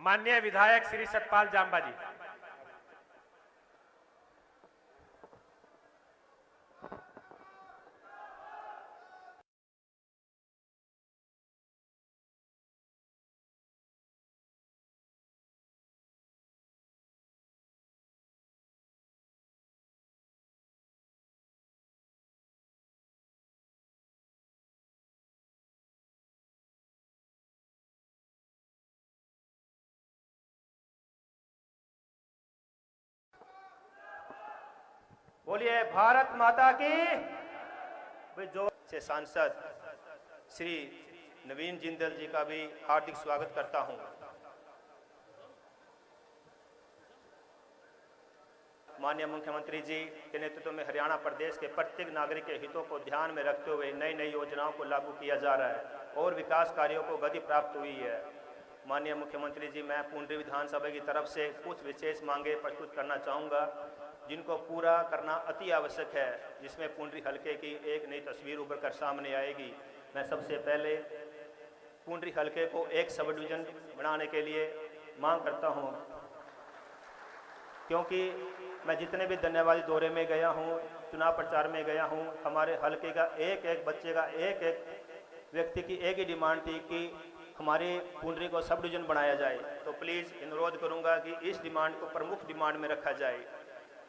माननीय विधायक श्री सतपाल जांबा जी। बोलिए भारत माता की। जो से सांसद श्री नवीन जिंदल जी का भी हार्दिक स्वागत करता हूं। माननीय मुख्यमंत्री जी के नेतृत्व में हरियाणा प्रदेश के प्रत्येक नागरिक के हितों को ध्यान में रखते हुए नई नई योजनाओं को लागू किया जा रहा है और विकास कार्यों को गति प्राप्त हुई है। माननीय मुख्यमंत्री जी, मैं पुंडरी विधानसभा की तरफ से कुछ विशेष मांगे प्रस्तुत करना चाहूँगा जिनको पूरा करना अति आवश्यक है, जिसमें पुंडरी हलके की एक नई तस्वीर उभर कर सामने आएगी। मैं सबसे पहले पुंडरी हलके को एक सब डिवीज़न बनाने के लिए मांग करता हूं, क्योंकि मैं जितने भी धन्यवादी दौरे में गया हूं, चुनाव प्रचार में गया हूं, हमारे हलके का एक एक बच्चे का एक एक व्यक्ति की एक ही डिमांड थी कि हमारे पुंडरी को सब डिवीज़न बनाया जाए। तो प्लीज़ अनुरोध करूंगा कि इस डिमांड को प्रमुख डिमांड में रखा जाए।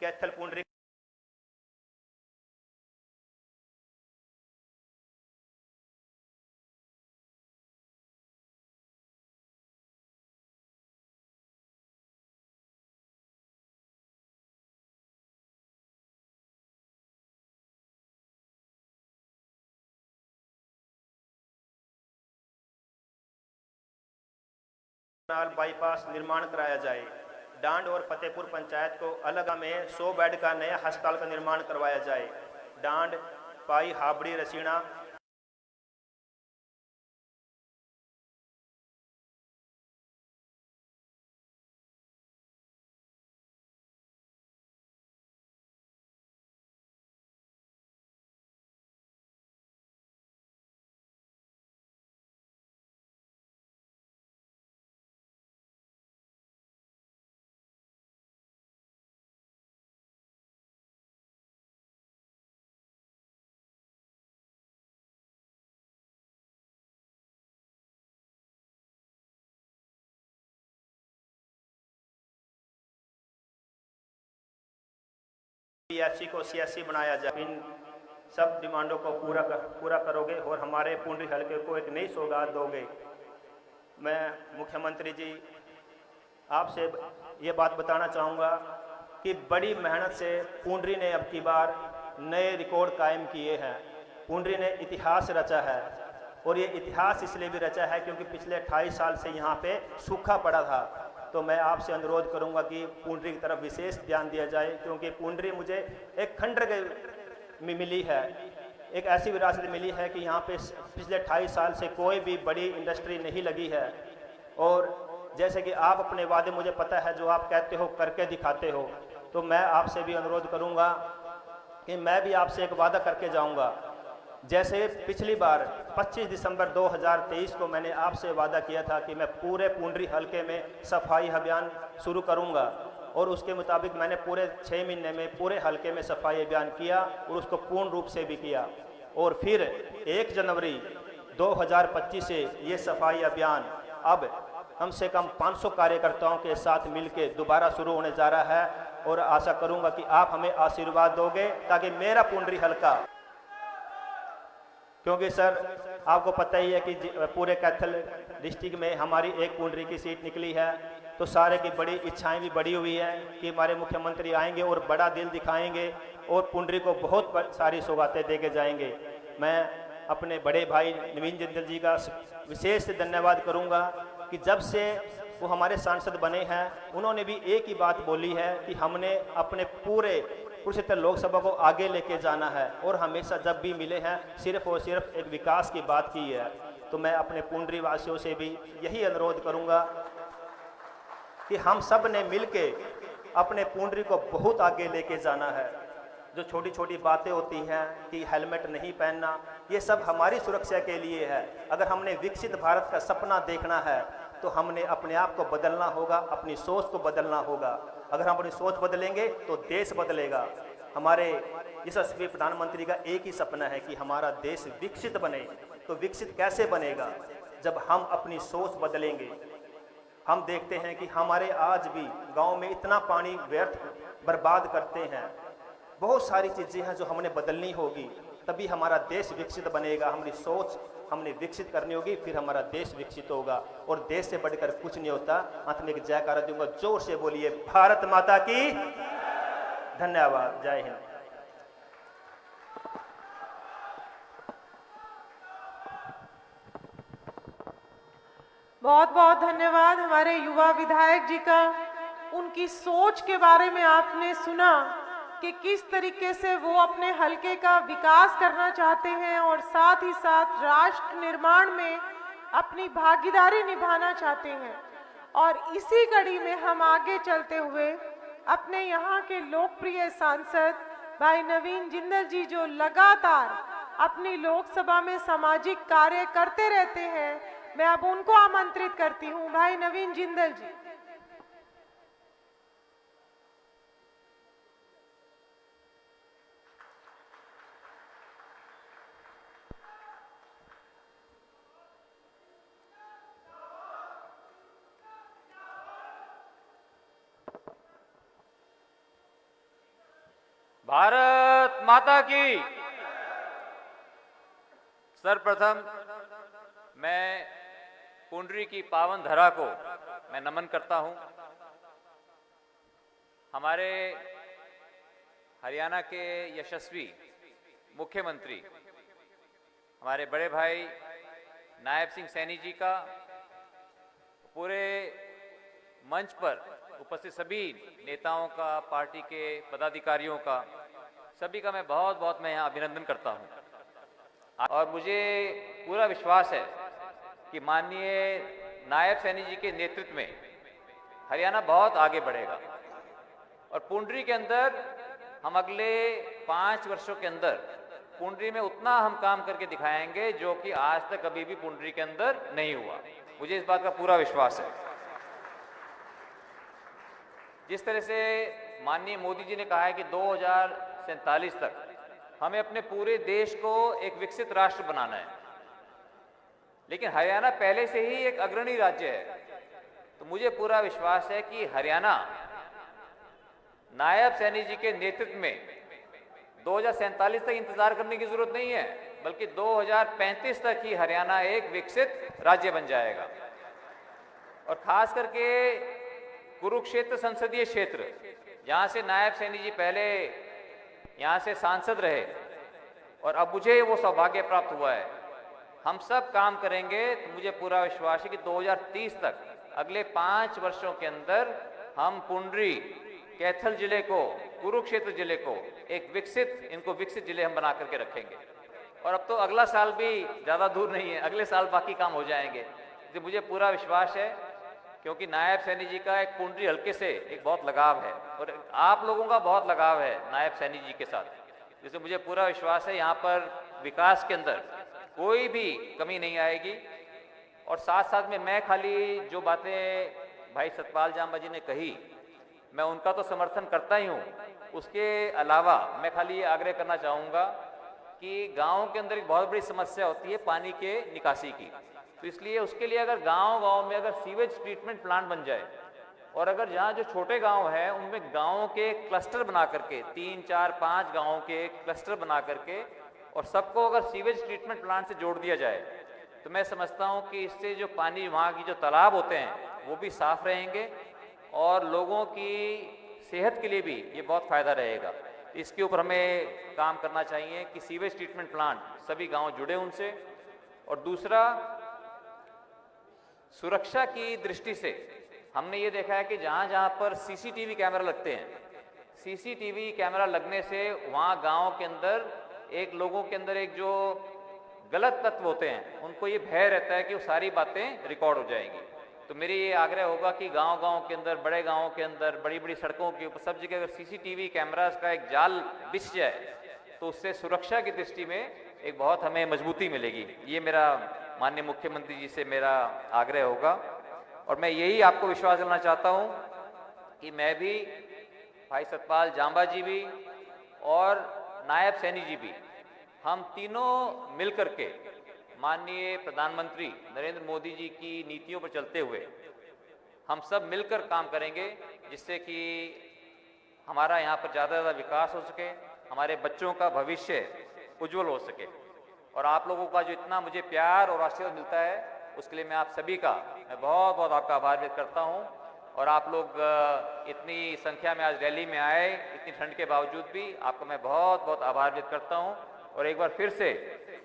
कैथल पुंडरी बाईपास निर्माण कराया जाए। डांड और फतेहपुर पंचायत को अलग में 100 बेड का नया अस्पताल का निर्माण करवाया जाए। डांड, पाई, हाबड़ी, रसीना PSC को CSC बनाया जाए। इन सब डिमांडों को पूरा करोगे और हमारे पुंडरी हलके को एक नई सौगात दोगे। मैं मुख्यमंत्री जी आपसे ये बात बताना चाहूँगा कि बड़ी मेहनत से पुंडरी ने अब की बार नए रिकॉर्ड कायम किए हैं। पुंडरी ने इतिहास रचा है और ये इतिहास इसलिए भी रचा है क्योंकि पिछले 28 साल से यहाँ पे सूखा पड़ा था। तो मैं आपसे अनुरोध करूंगा कि पुंडरी की तरफ विशेष ध्यान दिया जाए, क्योंकि पुंडरी मुझे एक खंडर में मिली है, एक ऐसी विरासत मिली है कि यहाँ पे पिछले 28 साल से कोई भी बड़ी इंडस्ट्री नहीं लगी है। और जैसे कि आप अपने वादे, मुझे पता है जो आप कहते हो करके दिखाते हो, तो मैं आपसे भी अनुरोध करूँगा कि मैं भी आपसे एक वादा करके जाऊँगा। जैसे पिछली बार 25 दिसंबर 2023 को मैंने आपसे वादा किया था कि मैं पूरे पुंडरी हलके में सफाई अभियान शुरू करूंगा, और उसके मुताबिक मैंने पूरे 6 महीने में पूरे हलके में सफाई अभियान किया और उसको पूर्ण रूप से भी किया। और फिर 1 जनवरी 2025 से ये सफाई अभियान अब कम से कम 500 कार्यकर्ताओं के साथ मिलकर दोबारा शुरू होने जा रहा है, और आशा करूंगा कि आप हमें आशीर्वाद दोगे ताकि मेरा पुंडरी हलका, क्योंकि सर आपको पता ही है कि पूरे कैथल डिस्ट्रिक्ट में हमारी एक पुंडरी की सीट निकली है, तो सारे की बड़ी इच्छाएं भी बढ़ी हुई हैं कि हमारे मुख्यमंत्री आएंगे और बड़ा दिल दिखाएंगे और पुंडरी को बहुत सारी सौगातें दे के जाएंगे। मैं अपने बड़े भाई नवीन जिंदल जी का विशेष धन्यवाद करूंगा कि जब से वो हमारे सांसद बने हैं उन्होंने भी एक ही बात बोली है कि हमने अपने पूरे कुरुक्षेत्र लोकसभा को आगे लेके जाना है, और हमेशा जब भी मिले हैं सिर्फ और सिर्फ एक विकास की बात की है। तो मैं अपने पुंडरी वासियों से भी यही अनुरोध करूंगा कि हम सब ने मिलके अपने पुंडरी को बहुत आगे लेके जाना है। जो छोटी छोटी बातें होती हैं कि हेलमेट नहीं पहनना, ये सब हमारी सुरक्षा के लिए है। अगर हमने विकसित भारत का सपना देखना है तो हमने अपने आप को बदलना होगा, अपनी सोच को बदलना होगा। अगर हम अपनी सोच बदलेंगे तो देश बदलेगा। हमारे यशस्वी प्रधानमंत्री का एक ही सपना है कि हमारा देश विकसित बने। तो विकसित कैसे बनेगा? जब हम अपनी सोच बदलेंगे। हम देखते हैं कि हमारे आज भी गांव में इतना पानी व्यर्थ बर्बाद करते हैं। बहुत सारी चीज़ें हैं जो हमने बदलनी होगी, तभी हमारा देश विकसित बनेगा। हमारी सोच हमने विकसित करनी होगी, फिर हमारा देश विकसित होगा। और देश से बढ़कर कुछ नहीं होता। अंत में एक जयकारा दूंगा, जोर से बोलिए भारत माता की। धन्यवाद। जय हिंद। बहुत बहुत धन्यवाद हमारे युवा विधायक जी का। उनकी सोच के बारे में आपने सुना कि किस तरीके से वो अपने हलके का विकास करना चाहते हैं और साथ ही साथ राष्ट्र निर्माण में अपनी भागीदारी निभाना चाहते हैं। और इसी कड़ी में हम आगे चलते हुए अपने यहाँ के लोकप्रिय सांसद भाई नवीन जिंदल जी, जो लगातार अपनी लोकसभा में सामाजिक कार्य करते रहते हैं, मैं अब उनको आमंत्रित करती हूँ। भाई नवीन जिंदल जी। भारत माता की। सर्वप्रथम मैं पुंडरी की पावन धरा को मैं नमन करता हूं। हमारे हरियाणा के यशस्वी मुख्यमंत्री हमारे बड़े भाई नायब सिंह सैनी जी का, पूरे मंच पर उपस्थित सभी नेताओं का, पार्टी के पदाधिकारियों का, सभी का मैं बहुत बहुत यहाँ अभिनंदन करता हूं। और मुझे पूरा विश्वास है कि माननीय नायब सैनी जी के नेतृत्व में हरियाणा बहुत आगे बढ़ेगा। और पुंडरी के अंदर हम अगले 5 वर्षों के अंदर पुंडरी में उतना हम काम करके दिखाएंगे जो कि आज तक कभी भी पुंडरी के अंदर नहीं हुआ। मुझे इस बात का पूरा विश्वास है। जिस तरह से माननीय मोदी जी ने कहा है कि 2047 तक हमें अपने पूरे देश को एक विकसित राष्ट्र बनाना है, लेकिन हरियाणा पहले से ही एक अग्रणी राज्य है। तो मुझे पूरा विश्वास है कि हरियाणा नायब सैनी जी के नेतृत्व में 2047 तक इंतजार करने की जरूरत नहीं है, बल्कि 2035 तक ही हरियाणा एक विकसित राज्य बन जाएगा। और खास करके कुरुक्षेत्र संसदीय क्षेत्र, जहां से नायब सैनी जी पहले यहां से सांसद रहे और अब मुझे वो सौभाग्य प्राप्त हुआ है, हम सब काम करेंगे। तो मुझे पूरा विश्वास है कि 2030 तक, अगले 5 वर्षों के अंदर, हम पुंडरी, कैथल जिले को, कुरुक्षेत्र जिले को एक विकसित जिले हम बना करके रखेंगे। और अब तो अगला साल भी ज़्यादा दूर नहीं है, अगले साल बाकी काम हो जाएंगे। तो मुझे पूरा विश्वास है, क्योंकि नायब सैनी जी का एक पुंडरी हल्के से एक बहुत लगाव है और आप लोगों का बहुत लगाव है नायब सैनी जी के साथ, जिससे मुझे पूरा विश्वास है यहाँ पर विकास के अंदर कोई भी कमी नहीं आएगी। और साथ साथ में मैं खाली जो बातें भाई सतपाल जांबा जी ने कही, मैं उनका तो समर्थन करता ही हूँ। उसके अलावा मैं खाली ये आग्रह करना चाहूँगा कि गाँव के अंदर एक बहुत बड़ी समस्या होती है पानी के निकासी की। तो इसलिए उसके लिए अगर गांव-गांव में अगर सीवेज ट्रीटमेंट प्लांट बन जाए, और अगर जहां जो छोटे गांव हैं उनमें गांवों के क्लस्टर बना करके 3, 4, 5 गांवों के क्लस्टर बना करके और सबको अगर सीवेज ट्रीटमेंट प्लांट से जोड़ दिया जाए, तो मैं समझता हूं कि इससे जो पानी, वहाँ की जो तालाब होते हैं वो भी साफ रहेंगे और लोगों की सेहत के लिए भी ये बहुत फ़ायदा रहेगा। इसके ऊपर हमें काम करना चाहिए कि सीवेज ट्रीटमेंट प्लांट सभी गाँव जुड़े उनसे। और दूसरा, सुरक्षा की दृष्टि से हमने ये देखा है कि जहाँ जहाँ पर सीसीटीवी कैमरा लगते हैं, सीसीटीवी कैमरा लगने से वहाँ गाँव के अंदर एक लोगों के अंदर एक जो गलत तत्व होते हैं उनको ये भय रहता है कि वो सारी बातें रिकॉर्ड हो जाएंगी। तो मेरी ये आग्रह होगा कि गांव-गांव के अंदर, बड़े गांवों के अंदर, बड़ी-बड़ी सड़कों के ऊपर सब जगह अगर सीसीटीवी कैमरास का एक जाल बिछ जाए तो उससे सुरक्षा की दृष्टि में एक बहुत हमें मजबूती मिलेगी। ये मेरा माननीय मुख्यमंत्री जी से मेरा आग्रह होगा। और मैं यही आपको विश्वास दिलाना चाहता हूं कि मैं भी, भाई सतपाल जांबा जी भी और नायब सैनी जी भी, हम तीनों मिलकर के माननीय प्रधानमंत्री नरेंद्र मोदी जी की नीतियों पर चलते हुए हम सब मिलकर काम करेंगे, जिससे कि हमारा यहाँ पर ज़्यादा से ज़्यादा विकास हो सके, हमारे बच्चों का भविष्य उज्जवल हो सके। और आप लोगों का जो इतना मुझे प्यार और आशीर्वाद मिलता है, उसके लिए मैं आप सभी का मैं बहुत बहुत आपका आभार व्यक्त करता हूँ। और आप लोग इतनी संख्या में आज रैली में आए, इतनी ठंड के बावजूद भी आपका मैं बहुत बहुत आभार व्यक्त करता हूँ। और एक बार फिर से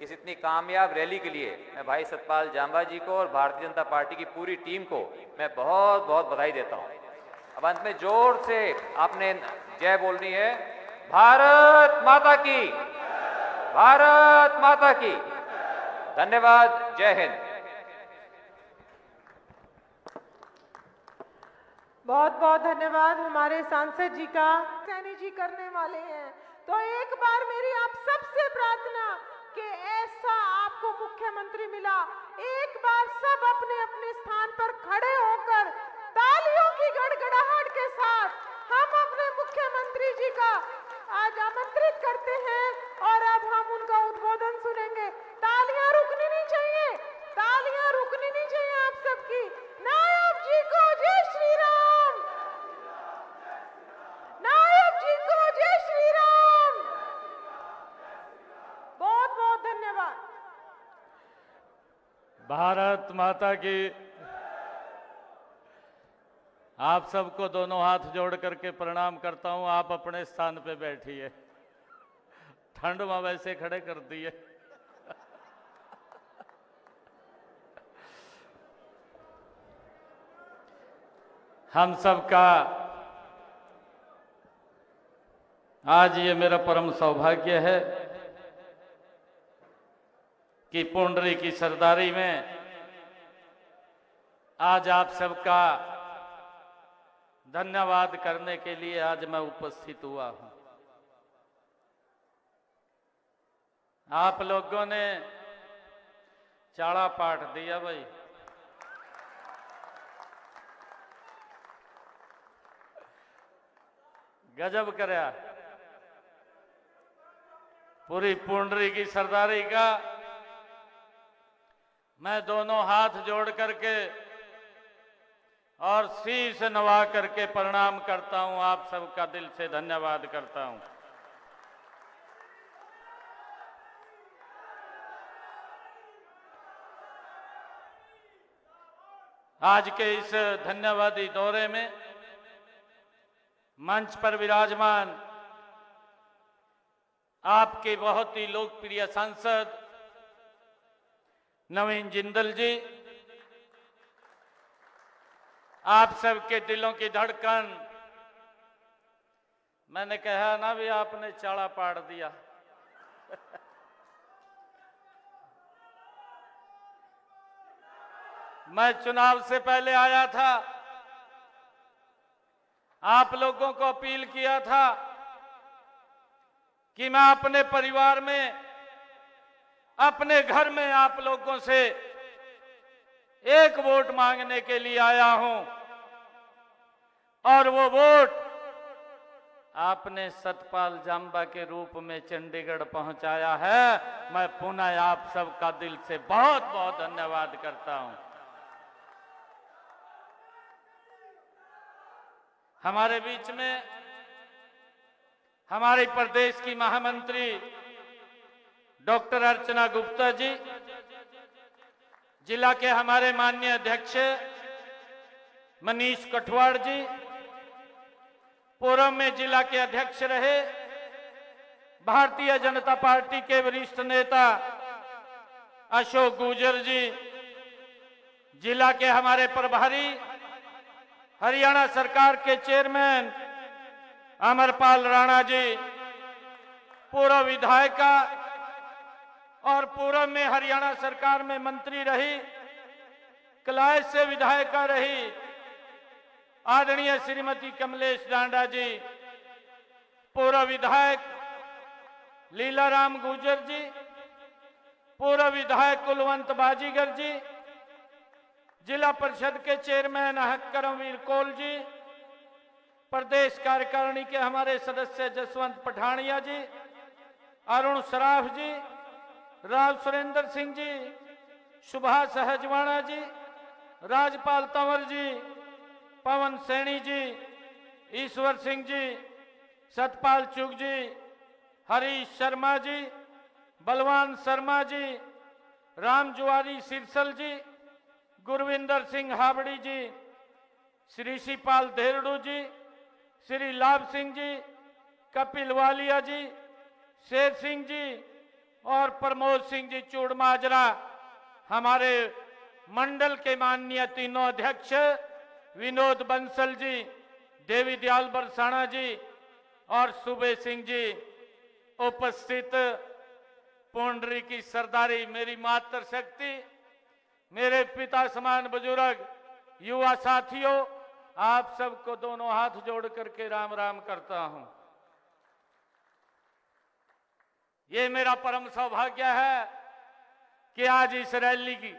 इस इतनी कामयाब रैली के लिए मैं भाई सतपाल जांबा जी को और भारतीय जनता पार्टी की पूरी टीम को मैं बहुत बहुत बधाई देता हूँ। अब अंत में जोर से आपने जय बोलनी है, भारत माता की, भारत माता की। धन्यवाद, जय हिंद। बहुत बहुत धन्यवाद हमारे सांसद जी का। सैनी जी करने वाले हैं, तो एक बार मेरी आप सबसे प्रार्थना कि ऐसा आपको मुख्यमंत्री मिला, एक बार सब अपने अपने स्थान पर खड़े होकर तालियों की गड़गड़ाहट के साथ हम अपने मुख्यमंत्री जी का आज आमंत्रित करते हैं और अब हम उनका उद्बोधन सुनेंगे। तालियां रुकनी नहीं चाहिए, तालियां रुकनी नहीं चाहिए आप सबकी। नायब जी को जय श्री राम, नायब जी को जय श्री राम। बहुत बहुत धन्यवाद। भारत माता की। आप सबको दोनों हाथ जोड़ करके प्रणाम करता हूं। आप अपने स्थान पे बैठिए, ठंड में वैसे खड़े कर दिए। हम सबका आज ये मेरा परम सौभाग्य है कि पुंडरी की सरदारी में आज आप सबका धन्यवाद करने के लिए आज मैं उपस्थित हुआ हूं। आप लोगों ने चाड़ा पाठ दिया भाई, गजब करया। पूरी पुंडरी की सरदारी का मैं दोनों हाथ जोड़ करके और शीश नवा करके प्रणाम करता हूं। आप सबका दिल से धन्यवाद करता हूं। आज के इस धन्यवादी दौरे में मंच पर विराजमान आपके बहुत ही लोकप्रिय सांसद नवीन जिंदल जी, आप सबके दिलों की धड़कन, मैंने कहा ना भी आपने चाड़ा पाड़ दिया। मैं चुनाव से पहले आया था, आप लोगों को अपील किया था कि मैं अपने परिवार में, अपने घर में आप लोगों से एक वोट मांगने के लिए आया हूं और वो वोट आपने सतपाल जांबा के रूप में चंडीगढ़ पहुंचाया है। मैं पुनः आप सबका दिल से बहुत बहुत धन्यवाद करता हूं। हमारे बीच में हमारे प्रदेश की महामंत्री डॉक्टर अर्चना गुप्ता जी, जिला के हमारे माननीय अध्यक्ष मनीष कठवाड़ जी, पूर्व में जिला के अध्यक्ष रहे भारतीय जनता पार्टी के वरिष्ठ नेता अशोक गुर्जर जी, जिला के हमारे प्रभारी हरियाणा सरकार के चेयरमैन अमरपाल राणा जी, पूर्व विधायिका और पूर्व में हरियाणा सरकार में मंत्री रही, कलाय से विधायिका रही आदरणीय श्रीमती कमलेश डांडा जी, पूर्व विधायक लीलाराम गुर्जर जी, पूर्व विधायक कुलवंत बाजीगर जी, जिला परिषद के चेयरमैन हक करमवीर कौल जी, प्रदेश कार्यकारिणी के हमारे सदस्य जसवंत पठानिया जी, अरुण सराफ जी, राव सुरेंद्र सिंह जी, सुभाष हजवाणा जी, राजपाल तंवर जी, पवन सैनी जी, ईश्वर सिंह जी, सतपाल चुग जी, हरीश शर्मा जी, बलवान शर्मा जी, राम जुआरी सिरसल जी, गुरविंदर सिंह हावड़ी जी, श्री शिपाल धेरडू जी, श्री लाभ सिंह जी, कपिल वालिया जी, शेर सिंह जी और प्रमोद सिंह जी चूड़माजरा, हमारे मंडल के माननीय तीनों अध्यक्ष विनोद बंसल जी, देवी दयाल बरसाना जी और सुबे सिंह जी, उपस्थित पुंडरी की सरदारी, मेरी मातृ शक्ति, मेरे पिता समान बुजुर्ग, युवा साथियों, आप सबको दोनों हाथ जोड़ करके राम राम करता हूं। ये मेरा परम सौभाग्य है कि आज इस रैली की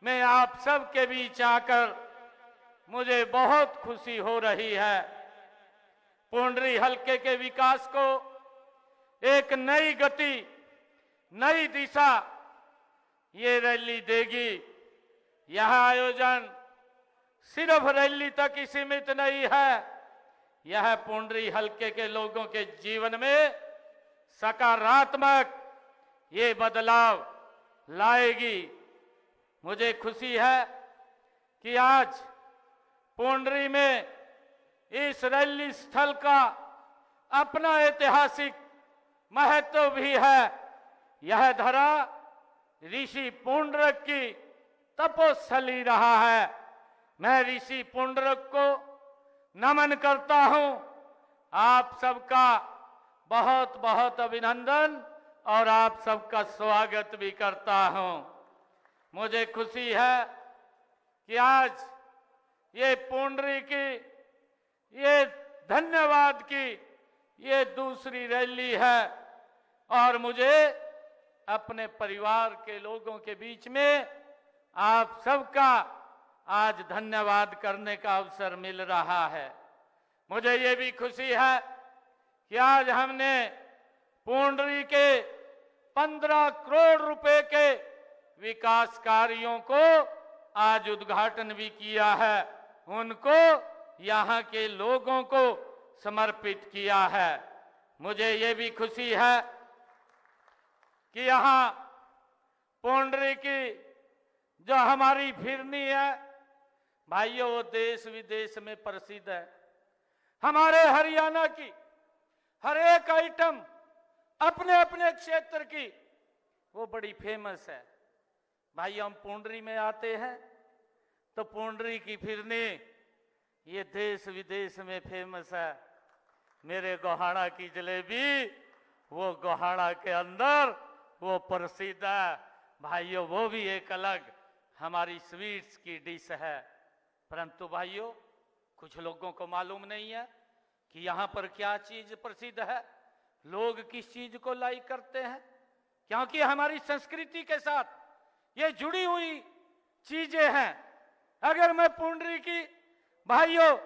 मैं आप सब के बीच आकर मुझे बहुत खुशी हो रही है। पुंडरी हलके के विकास को एक नई गति, नई दिशा ये रैली देगी। यह आयोजन सिर्फ रैली तक ही सीमित नहीं है, यह पुंडरी हलके के लोगों के जीवन में सकारात्मक ये बदलाव लाएगी। मुझे खुशी है कि आज पुंडरी में इस रैली स्थल का अपना ऐतिहासिक महत्व भी है। यह धरा ऋषि पुंडरक की तपोस्थली रहा है। मैं ऋषि पुंडरक को नमन करता हूं। आप सबका बहुत बहुत अभिनंदन और आप सबका स्वागत भी करता हूं। मुझे खुशी है कि आज ये पुंडरी की, ये धन्यवाद की ये दूसरी रैली है और मुझे अपने परिवार के लोगों के बीच में आप सबका आज धन्यवाद करने का अवसर मिल रहा है। मुझे ये भी खुशी है कि आज हमने पुंडरी के 15 करोड़ रुपए के विकास कार्यों को आज उद्घाटन भी किया है, उनको यहाँ के लोगों को समर्पित किया है। मुझे ये भी खुशी है कि यहाँ पुंडरी की जो हमारी फिरनी है, भाइयों, वो देश विदेश में प्रसिद्ध है। हमारे हरियाणा की हर एक आइटम अपने अपने क्षेत्र की वो बड़ी फेमस है। भाई, हम पुंडरी में आते हैं तो पुंडरी की फिरनी ये देश विदेश में फेमस है। मेरे गोहाना की जलेबी वो गोहाना के अंदर वो प्रसिद्ध है। भाइयों, वो भी एक अलग हमारी स्वीट्स की डिश है। परंतु भाइयों, कुछ लोगों को मालूम नहीं है कि यहाँ पर क्या चीज प्रसिद्ध है, लोग किस चीज को लाइक करते हैं, क्योंकि हमारी संस्कृति के साथ ये जुड़ी हुई चीजें हैं। अगर मैं पुंडरी की, भाइयों,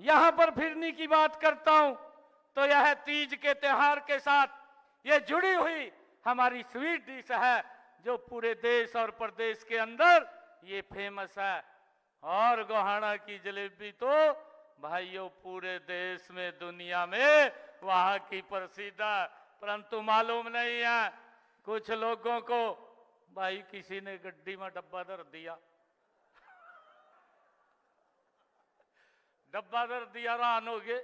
यहाँ पर फिरनी की बात करता हूं तो यह तीज के त्योहार के साथ ये जुड़ी हुई हमारी स्वीट डिश है, जो पूरे देश और प्रदेश के अंदर ये फेमस है। और गोहाना की जलेबी तो भाइयों पूरे देश में, दुनिया में वहां की प्रसिद्ध है। परंतु मालूम नहीं है कुछ लोगों को। भाई, किसी ने गड्डी में डब्बा धर दिया, डब्बा धर दिया, रान हो गए।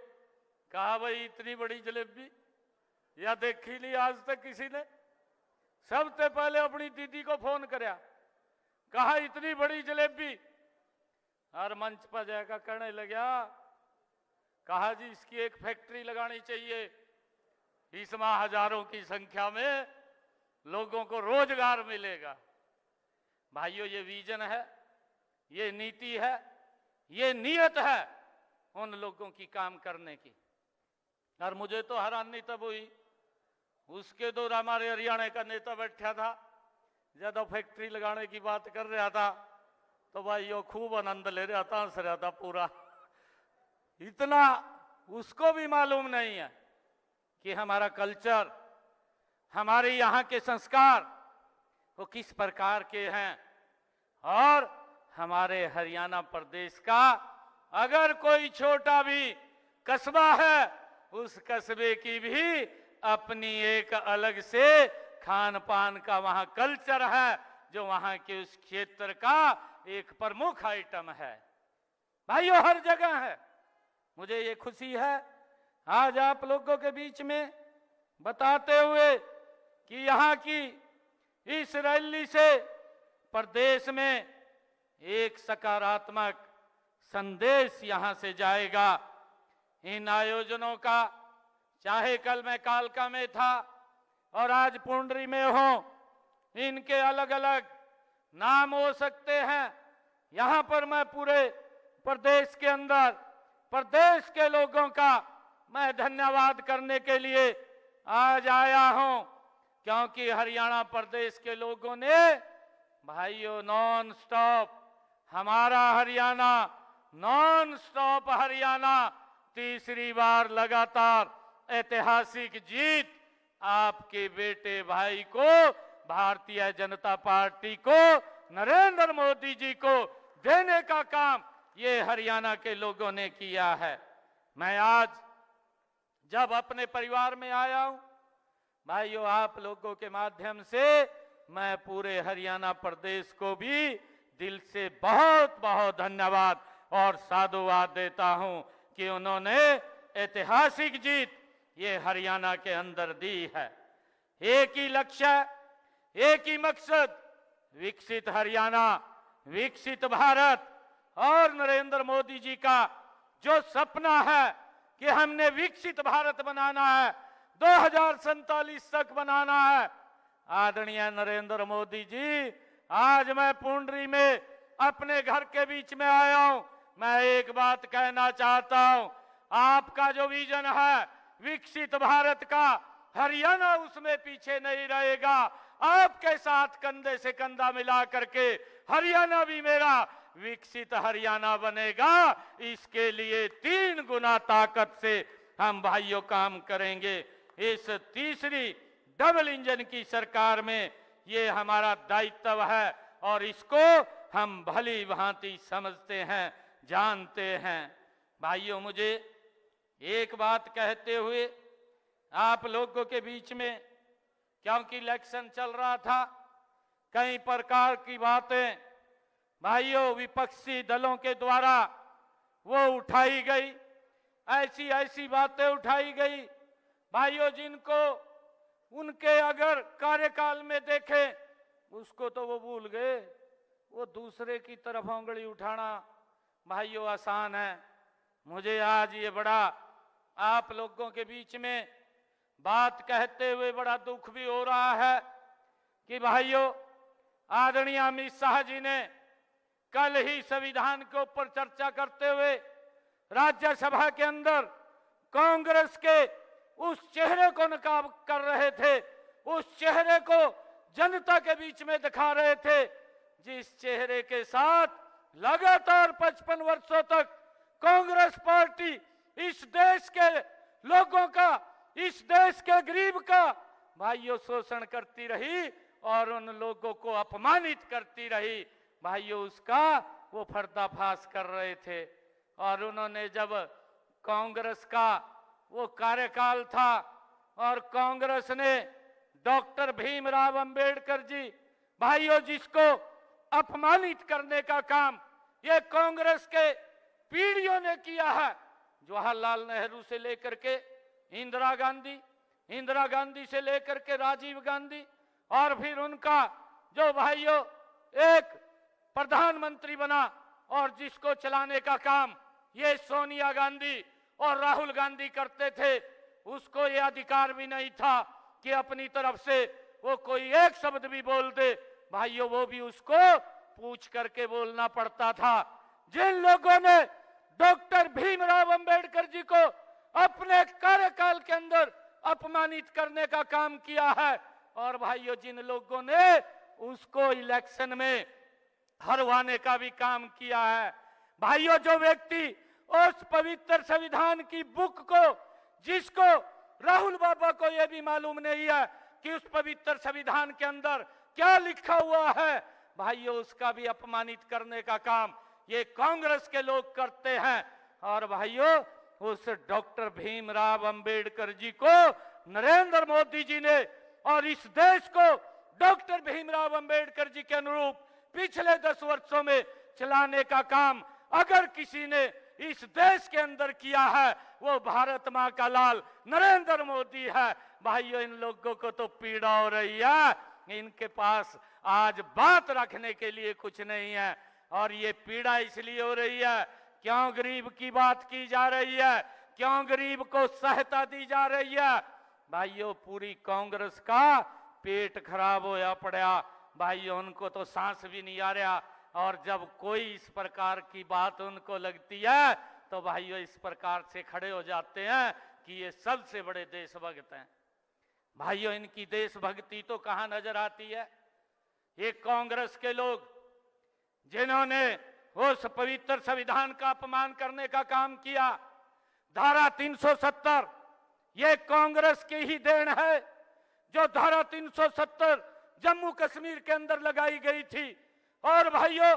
कहा भाई इतनी बड़ी जलेबी या देखी नहीं आज तक किसी ने। सबसे पहले अपनी दीदी को फोन कराया, कहा इतनी बड़ी जलेबी। हर मंच पर जाकर कहने लगा, कहा जी इसकी एक फैक्ट्री लगानी चाहिए, इसमें हजारों की संख्या में लोगों को रोजगार मिलेगा। भाइयों, ये विजन है, ये नीति है, ये नियत है उन लोगों की काम करने की। और मुझे तो हैरानी तब हुई, उसके दौर हमारे हरियाणा का नेता बैठा था, ज्यादा फैक्ट्री लगाने की बात कर रहा था, तो भाइयों खूब आनंद ले रहा था, हंस रहा था पूरा। इतना उसको भी मालूम नहीं है कि हमारा कल्चर, हमारे यहाँ के संस्कार वो किस प्रकार के हैं। और हमारे हरियाणा प्रदेश का अगर कोई छोटा भी कस्बा है, उस कस्बे की भी अपनी एक अलग से खान पान का वहां कल्चर है, जो वहां के उस क्षेत्र का एक प्रमुख आइटम है। भाइयों हर जगह है। मुझे ये खुशी है आज आप लोगों के बीच में बताते हुए कि यहाँ की इस रैली से प्रदेश में एक सकारात्मक संदेश यहाँ से जाएगा। इन आयोजनों का, चाहे कल मैं कालका में था और आज पुंडरी में हूं, इनके अलग अलग नाम हो सकते हैं। यहाँ पर मैं पूरे प्रदेश के अंदर प्रदेश के लोगों का मैं धन्यवाद करने के लिए आज आया हूं, क्योंकि हरियाणा प्रदेश के लोगों ने भाइयों नॉन स्टॉप हमारा हरियाणा, नॉन स्टॉप हरियाणा, तीसरी बार लगातार ऐतिहासिक जीत आपके बेटे भाई को, भारतीय जनता पार्टी को, नरेंद्र मोदी जी को देने का काम ये हरियाणा के लोगों ने किया है। मैं आज जब अपने परिवार में आया हूं, भाइयों आप लोगों के माध्यम से मैं पूरे हरियाणा प्रदेश को भी दिल से बहुत बहुत धन्यवाद और साधुवाद देता हूं कि उन्होंने ऐतिहासिक जीत ये हरियाणा के अंदर दी है। एक ही लक्ष्य, एक ही मकसद, विकसित हरियाणा, विकसित भारत। और नरेंद्र मोदी जी का जो सपना है कि हमने विकसित भारत बनाना है, 2047 तक बनाना है। आदरणीय नरेंद्र मोदी जी, आज मैं पुंडरी में अपने घर के बीच में आया हूं। मैं एक बात कहना चाहता हूं, आपका जो विजन है विकसित भारत का, हरियाणा उसमें पीछे नहीं रहेगा। आपके साथ कंधे से कंधा मिला करके हरियाणा भी मेरा विकसित हरियाणा बनेगा। इसके लिए 3 गुना ताकत से हम भाइयों काम करेंगे। इस तीसरी डबल इंजन की सरकार में ये हमारा दायित्व है और इसको हम भली भांति समझते हैं, जानते हैं। भाइयों मुझे एक बात कहते हुए आप लोगों के बीच में, क्योंकि इलेक्शन चल रहा था, कई प्रकार की बातें भाइयों विपक्षी दलों के द्वारा वो उठाई गई, ऐसी ऐसी बातें उठाई गई भाइयों जिनको उनके अगर कार्यकाल में देखें उसको तो वो भूल गए। वो दूसरे की तरफ उंगली उठाना भाइयों आसान है। मुझे आज ये बड़ा आप लोगों के बीच में बात कहते हुए बड़ा दुख भी हो रहा है कि भाइयों आदरणीय अमित शाह जी ने कल ही संविधान के ऊपर चर्चा करते हुए राज्यसभा के अंदर कांग्रेस के उस चेहरे को नकाब कर रहे थे, उस चेहरे को जनता के बीच में दिखा रहे थे, जिस चेहरे के साथ लगातार 55 वर्षों तक कांग्रेस पार्टी इस देश के लोगों का, इस देश के गरीब का भाइयों शोषण करती रही और उन लोगों को अपमानित करती रही। भाइयों उसका वो पर्दाफाश कर रहे थे। और उन्होंने जब कांग्रेस का वो कार्यकाल था और कांग्रेस ने डॉक्टर भीमराव अंबेडकर जी भाइयों जिसको अपमानित करने का काम ये कांग्रेस के पीढ़ियों ने किया है, जवाहरलाल नेहरू से लेकर के इंदिरा गांधी से लेकर के राजीव गांधी और फिर उनका जो भाइयों एक प्रधानमंत्री बना और जिसको चलाने का काम ये सोनिया गांधी और राहुल गांधी करते थे, उसको ये अधिकार भी नहीं था कि अपनी तरफ से वो कोई एक शब्द भी बोल दे। भाइयों वो भी उसको पूछ करके बोलना पड़ता था। जिन लोगों ने डॉक्टर भीमराव अंबेडकर जी को अपने कार्यकाल के अंदर अपमानित करने का काम किया है और भाइयों जिन लोगों ने उसको इलेक्शन में हरवाने का भी काम किया है। भाइयों, जो व्यक्ति उस पवित्र संविधान की बुक को, जिसको राहुल बाबा को यह भी मालूम नहीं है कि उस पवित्र संविधान के अंदर क्या लिखा हुआ है, भाइयों उसका भी अपमानित करने का काम ये कांग्रेस के लोग करते हैं। और भाइयों, उस डॉक्टर भीमराव अंबेडकर जी को नरेंद्र मोदी जी ने और इस देश को डॉक्टर भीमराव अंबेडकर जी के अनुरूप पिछले 10 वर्षों में चलाने का काम अगर किसी ने इस देश के अंदर किया है, वो भारत मां का लाल नरेंद्र मोदी है। भाइयों, इन लोगों को तो पीड़ा हो रही है, इनके पास आज बात रखने के लिए कुछ नहीं है। और ये पीड़ा इसलिए हो रही है, क्यों गरीब की बात की जा रही है, क्यों गरीब को सहायता दी जा रही है। भाइयों, पूरी कांग्रेस का पेट खराब होया पड़ा। भाइयों, उनको तो सांस भी नहीं आ रहा। और जब कोई इस प्रकार की बात उनको लगती है तो भाइयों इस प्रकार से खड़े हो जाते हैं कि ये सबसे बड़े देशभक्त हैं। भाइयों, इनकी देशभक्ति तो कहां नजर आती है। ये कांग्रेस के लोग जिन्होंने उस पवित्र संविधान का अपमान करने का काम किया, धारा 370 ये कांग्रेस की ही देन है। जो धारा 370 जम्मू कश्मीर के अंदर लगाई गई थी, और भाइयों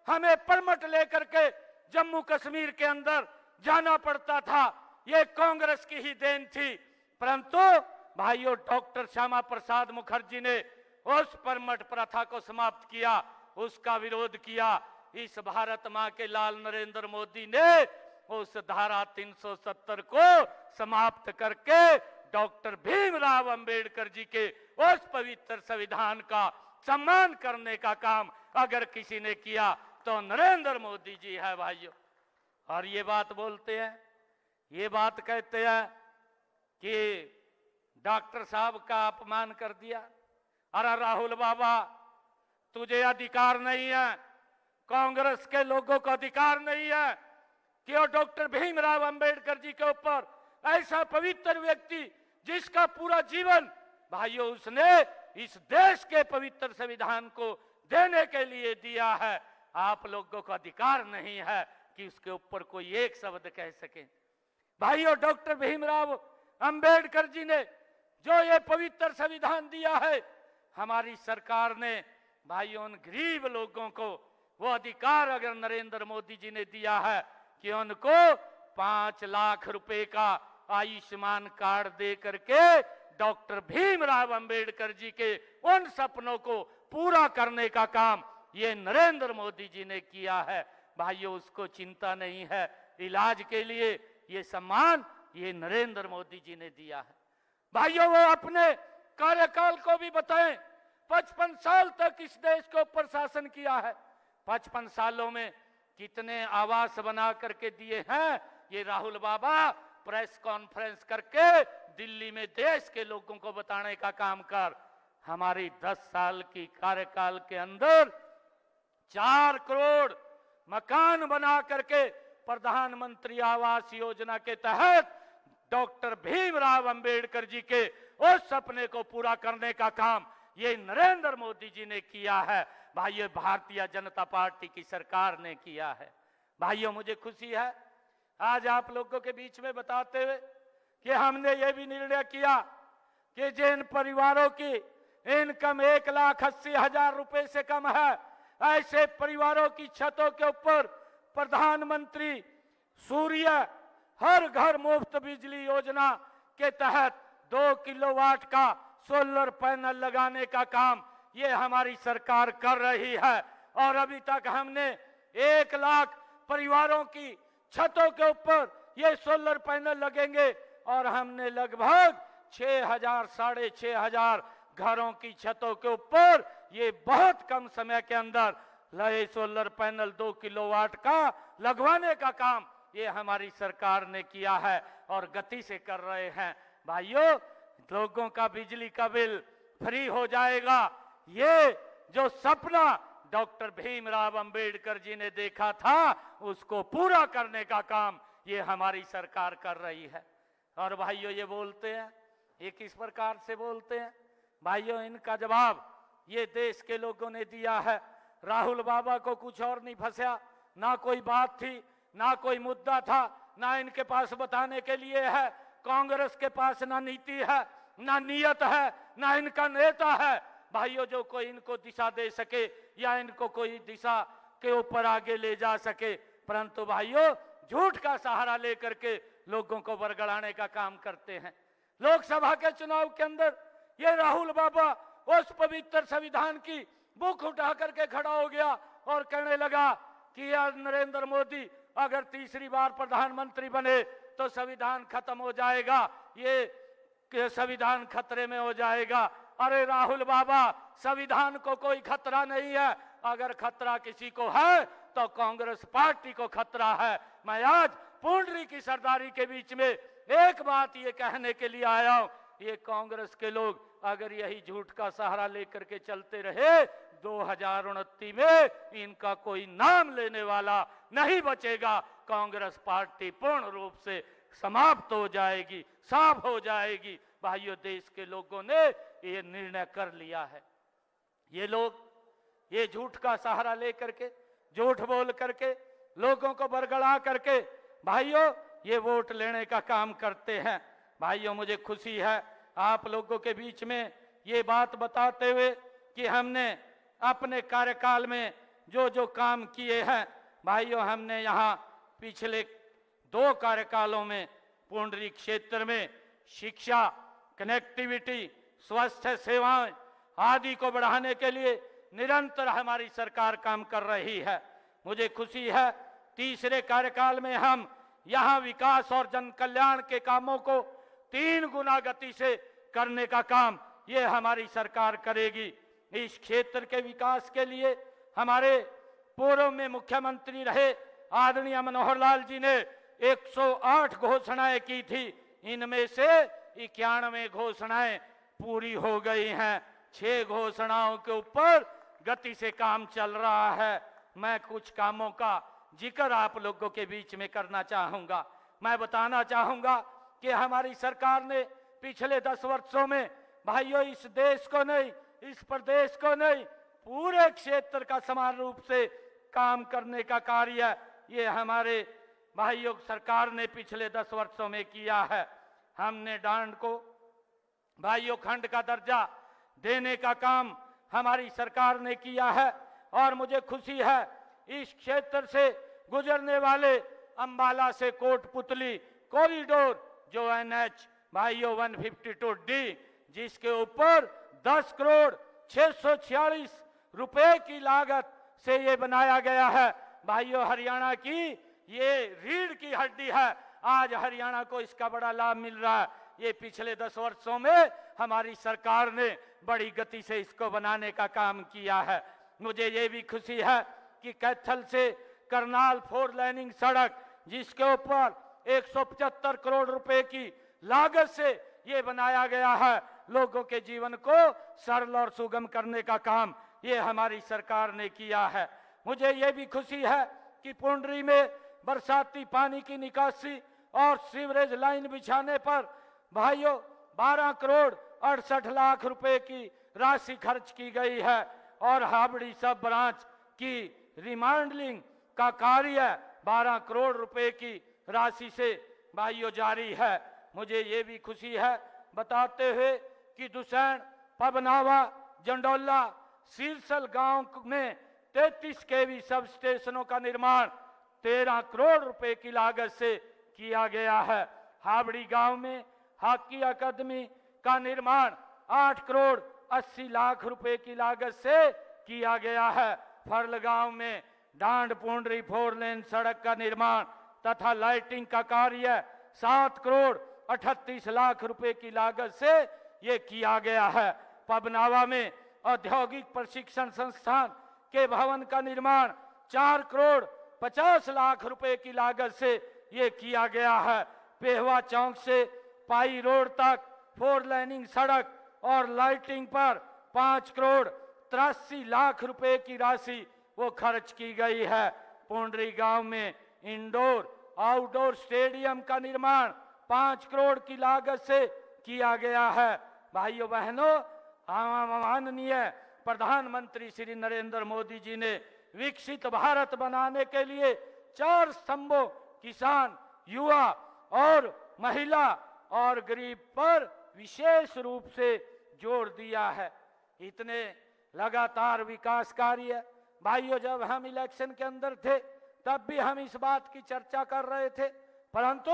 हमें परमिट लेकर के जम्मू कश्मीर के अंदर जाना पड़ता था, ये कांग्रेस की ही देन थी। परंतु भाइयों, डॉक्टर श्यामा प्रसाद मुखर्जी ने उस परमिट प्रथा को समाप्त किया, उसका विरोध किया। इस भारत मां के लाल नरेंद्र मोदी ने उस धारा 370 को समाप्त करके डॉक्टर भीमराव अंबेडकर जी के उस पवित्र संविधान का सम्मान करने का काम अगर किसी ने किया तो नरेंद्र मोदी जी है। भाइयों, और ये बात बोलते हैं, ये बात कहते हैं कि डॉक्टर साहब का अपमान कर दिया। अरे राहुल बाबा, तुझे अधिकार नहीं है, कांग्रेस के लोगों को अधिकार नहीं है कि वो डॉक्टर भीमराव अंबेडकर जी के ऊपर ऐसा पवित्र व्यक्ति जिसका पूरा जीवन भाइयों उसने इस देश के पवित्र संविधान को देने के लिए दिया है, आप लोगों को अधिकार नहीं है कि उसके ऊपर कोई एक शब्द कह सके। भाइयों, डॉक्टर भीमराव अंबेडकर जी ने जो ये पवित्र संविधान दिया है, हमारी सरकार ने भाइयों उन गरीब लोगों को वो अधिकार अगर नरेंद्र मोदी जी ने दिया है कि उनको 5 लाख रुपए का आयुष्मान कार्ड दे करके डॉक्टर भीमराव अंबेडकर जी के उन सपनों को पूरा करने का काम ये नरेंद्र मोदी जी ने किया है। भाइयों, उसको चिंता नहीं है, इलाज के लिए ये सम्मान ये नरेंद्र मोदी जी ने दिया है। भाइयों, वो अपने कार्यकाल को भी बताएं, 55 साल तक इस देश के ऊपर शासन किया है। 55 सालों में कितने आवास बना करके दिए हैं, ये राहुल बाबा प्रेस कॉन्फ्रेंस करके दिल्ली में देश के लोगों को बताने का काम कर। हमारी 10 साल की कार्यकाल के अंदर 4 करोड़ मकान बना करके प्रधानमंत्री आवास योजना के तहत डॉक्टर भीमराव अंबेडकर जी के उस सपने को पूरा करने का काम ये नरेंद्र मोदी जी ने किया है। भाइयों, भारतीय जनता पार्टी की सरकार ने किया है। भाइयों, मुझे खुशी है आज आप लोगों के बीच में बताते हुए कि हमने ये भी निर्णय किया कि जिन परिवारों की इनकम 1,80,000 रुपए से कम है, ऐसे परिवारों की छतों के ऊपर प्रधानमंत्री सूर्य हर घर मुफ्त बिजली योजना के तहत 2 किलोवाट का सोलर पैनल लगाने का काम ये हमारी सरकार कर रही है। और अभी तक हमने 1 लाख परिवारों की छतों के ऊपर ये सोलर पैनल लगेंगे और हमने लगभग 6,000 साढ़े 6,000 घरों की छतों के ऊपर ये बहुत कम समय के अंदर लगे सोलर पैनल 2 किलोवाट का लगवाने का काम ये हमारी सरकार ने किया है और गति से कर रहे हैं। भाइयों, लोगों का बिजली का बिल फ्री हो जाएगा। ये जो सपना डॉक्टर भीमराव अंबेडकर जी ने देखा था उसको पूरा करने का काम ये हमारी सरकार कर रही है। और भाइयों, ये बोलते हैं, ये किस प्रकार से बोलते हैं? भाइयों, इनका जवाब ये देश के लोगों ने दिया है। राहुल बाबा को कुछ और नहीं फंसा, ना कोई बात थी, ना कोई मुद्दा था, ना इनके पास बताने के लिए है। कांग्रेस के पास ना नीति है, ना नियत है, ना इनका नेता है भाइयों जो कोई इनको दिशा दे सके या इनको कोई दिशा के ऊपर आगे ले जा सके। परंतु भाइयों झूठ का सहारा लेकर के लोगों को बरगड़ाने का काम करते हैं। लोकसभा के चुनाव के अंदर ये राहुल बाबा उस पवित्र संविधान की बुक उठा करके खड़ा हो गया और कहने लगा कि यार नरेंद्र मोदी अगर तीसरी बार प्रधानमंत्री बने तो संविधान खत्म हो जाएगा, ये संविधान खतरे में हो जाएगा। अरे राहुल बाबा, संविधान को कोई खतरा नहीं है, अगर खतरा किसी को है तो कांग्रेस पार्टी को खतरा है। मैं आज पुंडरी की सरदारी के बीच में एक बात ये कहने के लिए आया हूं, ये कांग्रेस के लोग अगर यही झूठ का सहारा लेकर के चलते रहे 2029 में इनका कोई नाम लेने वाला नहीं बचेगा। कांग्रेस पार्टी पूर्ण रूप से समाप्त हो जाएगी, साफ हो जाएगी। भाइयों देश के लोगों ने ये निर्णय कर लिया है। ये लोग ये झूठ का सहारा लेकर के, झूठ बोल करके, लोगों को बरगड़ा करके भाइयों ये वोट लेने का काम करते हैं। भाइयों मुझे खुशी है आप लोगों के बीच में ये बात बताते हुए कि हमने अपने कार्यकाल में जो जो काम किए हैं भाइयों, हमने यहाँ पिछले 2 कार्यकालों में पुंडरी क्षेत्र में शिक्षा, कनेक्टिविटी, स्वास्थ्य सेवाएं आदि को बढ़ाने के लिए निरंतर हमारी सरकार काम कर रही है। मुझे खुशी है तीसरे कार्यकाल में हम यहाँ विकास और जन कल्याण के कामों को 3 गुना गति से करने का काम ये हमारी सरकार करेगी। इस क्षेत्र के विकास के लिए हमारे पूर्व में मुख्यमंत्री रहे आदरणीय मनोहर लाल जी ने 108 घोषणाएं की थी, इनमें से 91 घोषणाएं पूरी हो गई हैं। 6 घोषणाओं के ऊपर गति से काम चल रहा है। मैं कुछ कामों का जिक्र आप लोगों के बीच में करना चाहूंगा। मैं बताना चाहूंगा कि हमारी सरकार ने पिछले 10 वर्षों में भाइयों इस देश को नहीं, इस प्रदेश को नहीं, पूरे क्षेत्र का समान रूप से काम करने का कार्य ये हमारे भाइयों सरकार ने पिछले 10 वर्षों में किया है। हमने डांड को भाइयों खंड का दर्जा देने का काम हमारी सरकार ने किया है और मुझे खुशी है इस क्षेत्र से गुजरने वाले अंबाला से कोटपुतली कॉरिडोर जो NH भाइयों 152D जिसके ऊपर 10 करोड़ 646 रुपए की लागत से ये बनाया गया है। भाइयों हरियाणा की ये रीढ़ की हड्डी है, आज हरियाणा को इसका बड़ा लाभ मिल रहा है। ये पिछले 10 वर्षों में हमारी सरकार ने बड़ी गति से इसको बनाने का काम किया है। मुझे ये भी खुशी है कि कैथल से करनाल 4 लाइनिंग सड़क जिसके ऊपर 175 करोड़ रुपए की लागत से ये बनाया गया है, लोगों के जीवन को सरल और सुगम करने का काम ये हमारी सरकार ने किया है। मुझे ये भी खुशी है कि पुंडरी में बरसाती पानी की निकासी और सीवरेज लाइन बिछाने पर भाइयों 12 करोड़ 68 लाख रुपए की राशि खर्च की गई है और हाबड़ी सब ब्रांच की रिमॉडलिंग का कार्य 12 करोड़ रुपए की राशि से भाइयों जारी है। मुझे ये भी खुशी है बताते हुए कि दुसैन, पबनावा, जंडोला, सिरसल गांव में 33 केवी सब स्टेशनों का निर्माण 13 करोड़ रुपए की लागत से किया गया है। हाबड़ी गांव में हॉकी अकादमी का निर्माण 8 करोड़ 80 लाख रुपए की लागत से किया गया है। फर्ल गांव में डांड पुंडरी 4 लेन सड़क का निर्माण तथा लाइटिंग का कार्य 7 करोड़ 38 लाख रुपए की लागत से ये किया गया है। पबनावा में औद्योगिक प्रशिक्षण संस्थान के भवन का निर्माण 4 करोड़ 50 लाख रुपए की लागत से ये किया गया है। पेहवा चौक से पाई रोड तक 4 लाइनिंग सड़क और लाइटिंग पर 5 करोड़ 83 लाख रुपए की राशि वो खर्च की गई है। पुंडरी गांव में इंडोर आउटडोर स्टेडियम का निर्माण 5 करोड़ की लागत से किया गया है। भाइयों बहनों, माननीय प्रधानमंत्री श्री नरेंद्र मोदी जी ने विकसित भारत बनाने के लिए 4 स्तंभों किसान, युवा और महिला और गरीब पर विशेष रूप से जोर दिया है। इतने लगातार विकास कार्य भाइयों, जब हम इलेक्शन के अंदर थे तब भी हम इस बात की चर्चा कर रहे थे, परंतु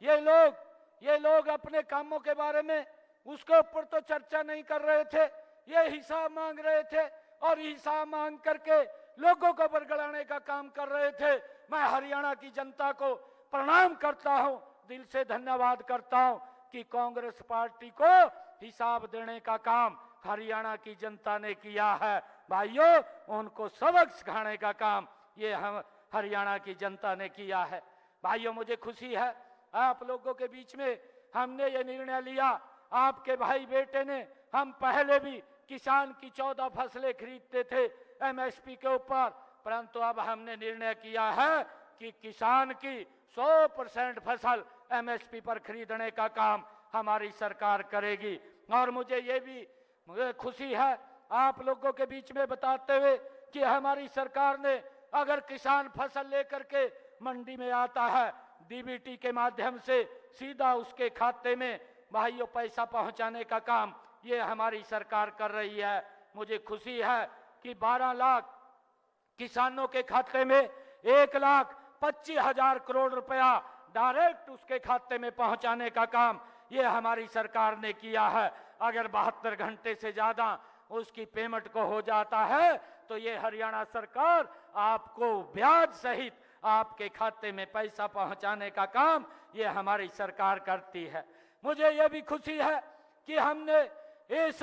ये लोग अपने कामों के बारे में उसके ऊपर तो चर्चा नहीं कर रहे थे, ये हिसाब मांग रहे थे और हिसाब मांग करके लोगों को बरगलाने का काम कर रहे थे। मैं हरियाणा की जनता को प्रणाम करता हूं, दिल से धन्यवाद करता हूं कि कांग्रेस पार्टी को हिसाब देने का काम हरियाणा की जनता ने किया है। भाइयों, उनको सबक सिखाने का काम ये हम हरियाणा की जनता ने किया है। भाइयों, मुझे खुशी है आप लोगों के बीच में हमने ये निर्णय लिया। आपके भाई बेटे ने, हम पहले भी किसान की 14 फसलें खरीदते थे एमएसपी के ऊपर, परंतु अब हमने निर्णय किया है कि किसान की 100% फसल एमएसपी पर खरीदने का काम हमारी सरकार करेगी। और मुझे खुशी है आप लोगों के बीच में बताते हुए कि हमारी सरकार ने अगर किसान फसल लेकर के मंडी में आता है, डीबीटी के माध्यम से सीधा उसके खाते में भाइयों पैसा पहुंचाने का काम ये हमारी सरकार कर रही है। मुझे खुशी है कि 12 लाख किसानों के खाते में 1,25,000 करोड़ रुपया डायरेक्ट उसके खाते में पहुंचाने का काम ये हमारी सरकार ने किया है। अगर 72 घंटे से ज्यादा उसकी पेमेंट को हो जाता है तो ये हरियाणा सरकार आपको ब्याज सहित आपके खाते में पैसा पहुंचाने का काम ये हमारी सरकार करती है। मुझे ये भी खुशी है कि हमने इस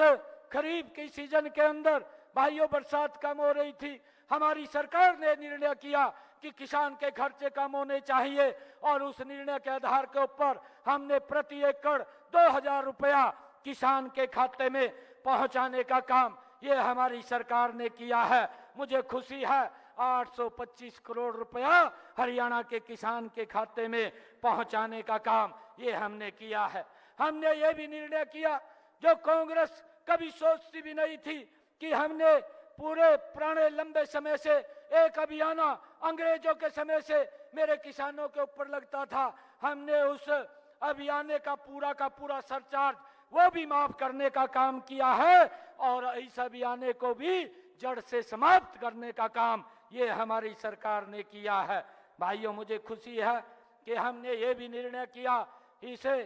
खरीफ की सीजन के अंदर भाइयों बरसात कम हो रही थी, हमारी सरकार ने निर्णय किया कि किसान के खर्चे कम होने चाहिए और उस निर्णय के आधार के ऊपर हमने प्रति एकड़ 2,000 रुपया किसान के खाते में पहुंचाने का काम ये हमारी सरकार ने किया है। मुझे खुशी है 825 करोड़ रुपया हरियाणा के किसान के खाते में पहुंचाने का काम ये हमने किया है। हमने ये भी निर्णय किया जो कांग्रेस कभी सोचती भी नहीं थी कि हमने पूरे पुराने लंबे समय से एक अभियान अंग्रेजों के समय से मेरे किसानों के ऊपर लगता था, हमने उस अभियान का पूरा सरचार्ज वो भी माफ करने का काम किया है और इस अभियान को भी जड़ से समाप्त करने का काम ये हमारी सरकार ने किया है। भाइयों, मुझे खुशी है कि हमने ये भी निर्णय किया, इसे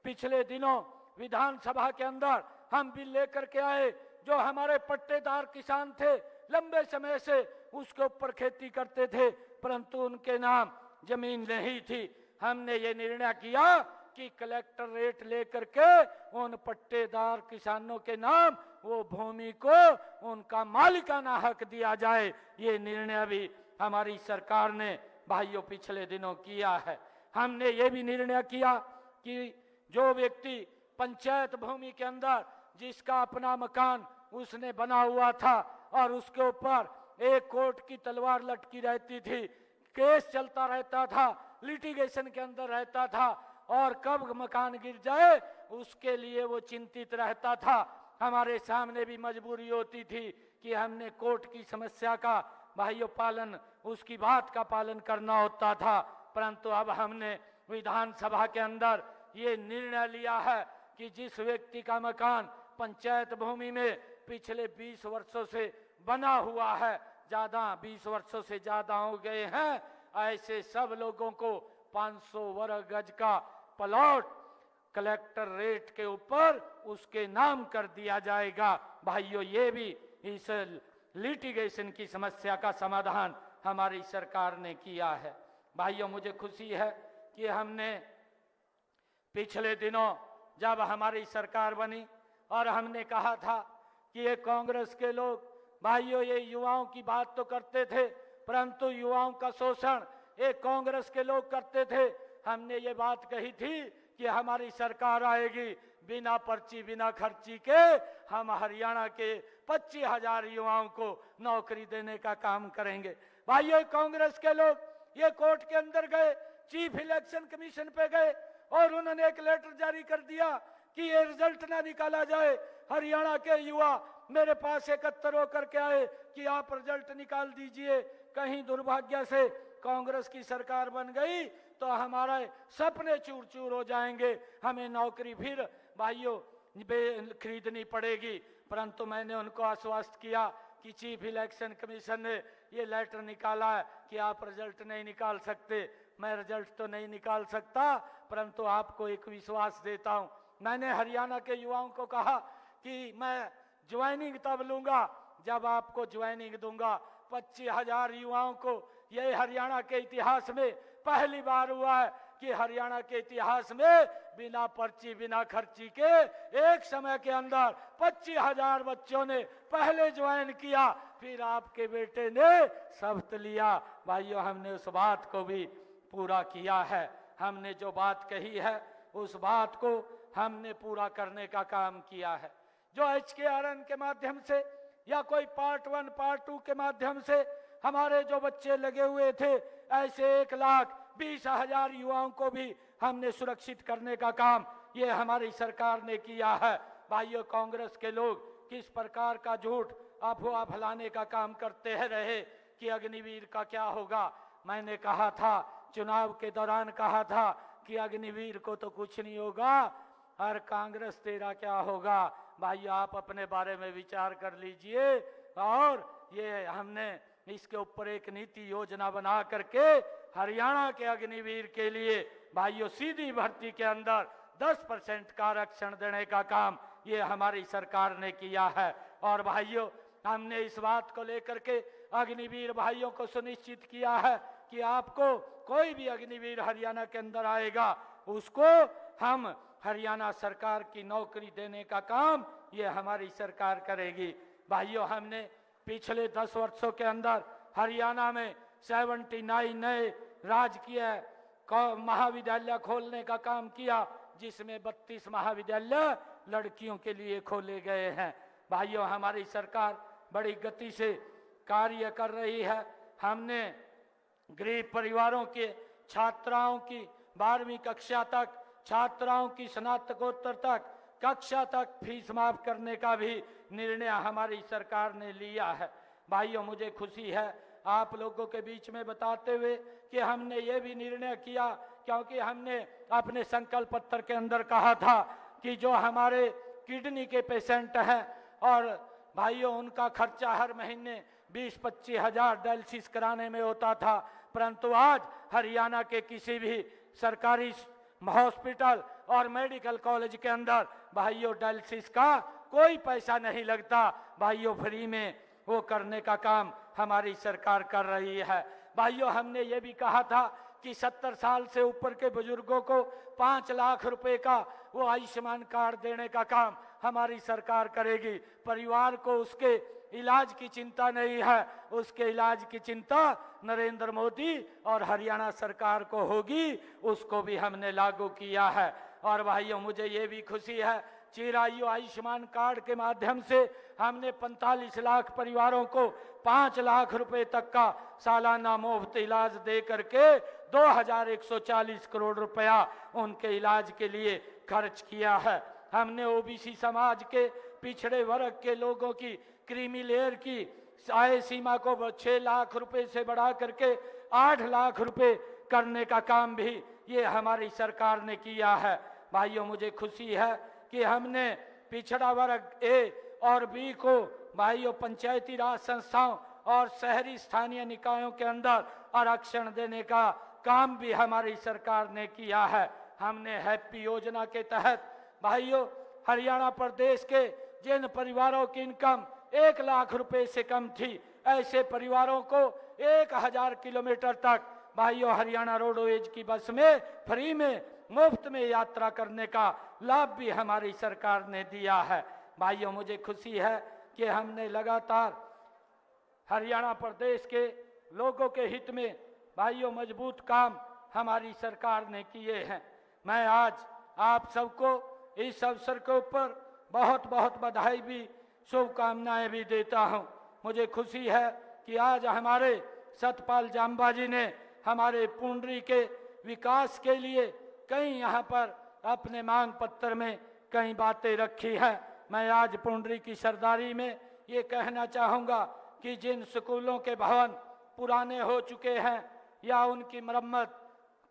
पिछले दिनों विधानसभा के अंदर हम बिल लेकर के आए, जो हमारे पट्टेदार किसान थे लंबे समय से उसके ऊपर खेती करते थे परंतु उनके नाम जमीन नहीं थी। हमने ये निर्णय किया कि कलेक्टर रेट लेकर के उन पट्टेदार किसानों के नाम वो भूमि को उनका मालिकाना हक दिया जाए। ये निर्णय भी हमारी सरकार ने भाइयों पिछले दिनों किया है। हमने ये भी निर्णय किया कि जो व्यक्ति पंचायत भूमि के अंदर जिसका अपना मकान उसने बना हुआ था और उसके ऊपर एक कोर्ट की तलवार लटकी रहती थी, केस चलता रहता था, लिटिगेशन के अंदर रहता था और कब मकान गिर जाए उसके लिए वो चिंतित रहता था। हमारे सामने भी मजबूरी होती थी कि हमने कोर्ट की समस्या का भाइयों पालन, उसकी बात का पालन करना होता था, परंतु अब हमने विधानसभा के अंदर ये निर्णय लिया है कि जिस व्यक्ति का मकान पंचायत भूमि में पिछले 20 वर्षों से बना हुआ है, 20 वर्षों से ज्यादा हो गए हैं, ऐसे सब लोगों को 500 वर्ग गज का प्लॉट कलेक्टर रेट के ऊपर उसके नाम कर दिया जाएगा। भाइयों, ये भी इस लिटिगेशन की समस्या का समाधान हमारी सरकार ने किया है। भाइयों, मुझे खुशी है कि हमने पिछले दिनों जब हमारी सरकार बनी और हमने कहा था कि ये कांग्रेस के लोग भाइयों ये युवाओं की बात तो करते थे परंतु युवाओं का शोषण ये कांग्रेस के लोग करते थे। हमने ये बात कही थी कि हमारी सरकार आएगी, बिना पर्ची बिना खर्ची के हम हरियाणा के 25,000 युवाओं को नौकरी देने का काम करेंगे। भाइयों, कांग्रेस के लोग ये कोर्ट के अंदर गए, चीफ इलेक्शन कमीशन पे गए और उन्होंने एक लेटर जारी कर दिया कि ये रिजल्ट ना निकाला जाए। हरियाणा के युवा मेरे पास एकत्र होकर के आए कि आप रिजल्ट निकाल दीजिए, कहीं दुर्भाग्य से कांग्रेस की सरकार बन गई तो हमारे सपने चूर चूर हो जाएंगे, हमें नौकरी फिर भाइयों खरीदनी पड़ेगी। परंतु मैंने उनको आश्वस्त किया कि चीफ इलेक्शन कमीशन ने ये लेटर निकाला है कि आप रिजल्ट नहीं निकाल सकते। मैं रिजल्ट तो नहीं निकाल सकता, परंतु आपको एक विश्वास देता हूं। मैंने हरियाणा के युवाओं को कहा कि मैं ज्वाइनिंग तब लूंगा जब आपको ज्वाइनिंग दूंगा। 25,000 युवाओं को, ये हरियाणा के इतिहास में पहली बार हुआ है कि हरियाणा के इतिहास में बिना पर्ची बिना खर्ची के एक समय के अंदर 25,000 बच्चों ने पहले ज्वाइन किया, फिर आपके बेटे ने शपथ लिया। भाइयों, हमने उस बात को भी पूरा किया है। हमने जो बात कही है उस बात को हमने पूरा करने का काम किया है। जो HKRN के माध्यम से या कोई पार्ट 1 पार्ट 2 के माध्यम से हमारे जो बच्चे लगे हुए थे, ऐसे 1,20,000 युवाओं को भी हमने सुरक्षित करने का काम ये हमारी सरकार ने किया है। भाइयों, कांग्रेस के लोग किस प्रकार का झूठ अफवाह फैलाने का काम करते रहे कि अग्निवीर का क्या होगा। मैंने कहा था, चुनाव के दौरान कहा था कि अग्निवीर को तो कुछ नहीं होगा, और कांग्रेस तेरा क्या होगा। भाई, आप अपने बारे में विचार कर लीजिए। और ये हमने इसके ऊपर एक नीति योजना बना करके हरियाणा के अग्निवीर के लिए भाइयों सीधी भर्ती के अंदर 10% का आरक्षण देने का काम ये हमारी सरकार ने किया है। और भाइयों, हमने इस बात को लेकर के अग्निवीर भाइयों को सुनिश्चित किया है कि आपको कोई भी अग्निवीर हरियाणा के अंदर आएगा उसको हम हरियाणा सरकार की नौकरी देने का काम ये हमारी सरकार करेगी। भाइयों, हमने पिछले 10 वर्षों के अंदर हरियाणा में 79 नए राजकीय महाविद्यालय खोलने का काम किया, जिसमें 32 महाविद्यालय लड़कियों के लिए खोले गए हैं। भाइयों, हमारी सरकार बड़ी गति से कार्य कर रही है। हमने गरीब परिवारों के छात्राओं की 12वीं कक्षा तक, छात्राओं की स्नातकोत्तर तक कक्षा तक फीस माफ करने का भी निर्णय हमारी सरकार ने लिया है। भाइयों, मुझे खुशी है आप लोगों के बीच में बताते हुए कि हमने ये भी निर्णय किया, क्योंकि हमने अपने संकल्प पत्र के अंदर कहा था कि जो हमारे किडनी के पेशेंट हैं और भाइयों उनका खर्चा हर महीने 20-25 हजार डायलिसिस कराने में होता था, परंतु आज हरियाणा के किसी भी सरकारी हॉस्पिटल और मेडिकल कॉलेज के अंदर भाइयों डायलिसिस का कोई पैसा नहीं लगता। भाइयों, फ्री में वो करने का काम हमारी सरकार कर रही है। भाइयों, हमने ये भी कहा था कि 70 साल से ऊपर के बुजुर्गों को 5 लाख रुपए का वो आयुष्मान कार्ड देने का काम हमारी सरकार करेगी। परिवार को उसके इलाज की चिंता नहीं है, उसके इलाज की चिंता नरेंद्र मोदी और हरियाणा सरकार को होगी, उसको भी हमने लागू किया है। और भाइयों, मुझे ये भी खुशी है, चिरायु आयुष्मान कार्ड के माध्यम से हमने 45 लाख परिवारों को 5 लाख रुपए तक का सालाना मुफ्त इलाज दे करके 2140 करोड़ रुपया उनके इलाज के लिए खर्च किया है। हमने ओबीसी समाज के पिछड़े वर्ग के लोगों की क्रीमी लेयर की आय सीमा को 6 लाख रुपए से बढ़ा करके 8 लाख रुपए करने का काम भी ये हमारी सरकार ने किया है। भाइयों, मुझे खुशी है कि हमने पिछड़ा वर्ग ए और बी को भाइयों पंचायती राज संस्थाओं और शहरी स्थानीय निकायों के अंदर आरक्षण देने का काम भी हमारी सरकार ने किया है। हमने हैप्पी योजना के तहत भाइयों हरियाणा प्रदेश के जिन परिवारों की इनकम 1 लाख रुपए से कम थी, ऐसे परिवारों को 1000 किलोमीटर तक भाइयों हरियाणा रोडवेज की बस में फ्री में मुफ्त में यात्रा करने का लाभ भी हमारी सरकार ने दिया है। भाइयों, मुझे खुशी है कि हमने लगातार हरियाणा प्रदेश के लोगों के हित में भाइयों मजबूत काम हमारी सरकार ने किए हैं। मैं आज आप सबको इस अवसर के ऊपर बहुत बहुत बधाई भी शुभकामनाएं भी देता हूं। मुझे खुशी है कि आज हमारे सतपाल जांबा जी ने हमारे पुंडरी के विकास के लिए कई यहाँ पर अपने मांग पत्र में कई बातें रखी हैं। मैं आज पुंडरी की सरदारी में ये कहना चाहूँगा कि जिन स्कूलों के भवन पुराने हो चुके हैं या उनकी मरम्मत